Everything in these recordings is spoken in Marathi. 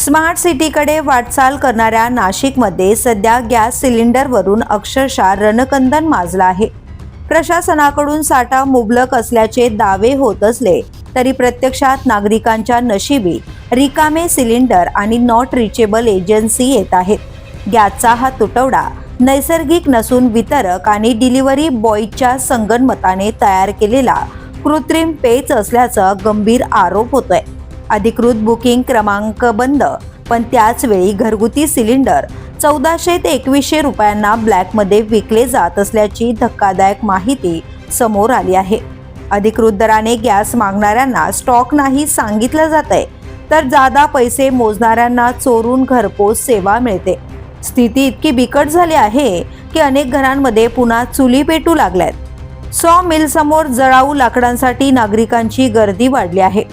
स्मार्ट सिटीकडे वाटचाल करणाऱ्या नाशिकमध्ये सध्या गॅस सिलेंडरवरून अक्षरशः रणकंदन माजलं आहे। प्रशासनाकडून साठा मुबलक असल्याचे दावे होत असले तरी प्रत्यक्षात नागरिकांच्या नशिबी रिकामे सिलेंडर आणि नॉट रिचेबल एजन्सी येत आहेत। गॅसचा हा तुटवडा नैसर्गिक नसून वितरक आणि डिलिव्हरी बॉयच्या संगनमताने तयार केलेला कृत्रिम पेच असल्याचा गंभीर आरोप होतोय। अधिकृत बुकिंग क्रमांक बंद, पण त्याच वेळी घरगुती सिलेंडर 1400 ते 2100 रुपयांना ब्लॅकमध्ये विकले जात असल्याची धक्कादायक माहिती समोर आली आहे। अधिकृत दराने गॅस मागणाऱ्यांना स्टॉक नाही सांगितलं जातंय, तर जादा पैसे मोजणाऱ्यांना चोरून घरपोच सेवा मिळते। स्थिती इतकी बिकट झाली आहे की अनेक घरांमध्ये पुन्हा चुली पेटू लागल्यात। सॉ मिल समोर जळाऊ लाकडांसाठी नागरिकांची गर्दी वाढली आहे।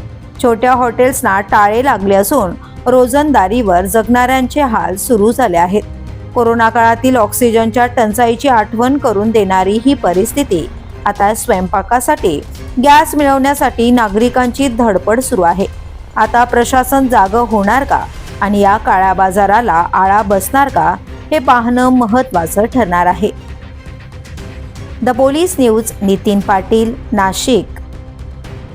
छोट्या हॉटेल्सना टाळे लागले असून रोजंदारीवर जगणाऱ्यांचे हाल सुरू झाले आहेत। कोरोना काळातील ऑक्सिजनच्या टंचाईची आठवण करून देणारी ही परिस्थिती आता स्वयंपाकासाठी गॅस मिळवण्यासाठी नागरिकांची धडपड सुरू आहे। आता प्रशासन जागं होणार का आणि या काळ्या बाजाराला आळा बसणार का हे पाहणं महत्त्वाचं ठरणार आहे। The police news, Nitin Patil, Nashik.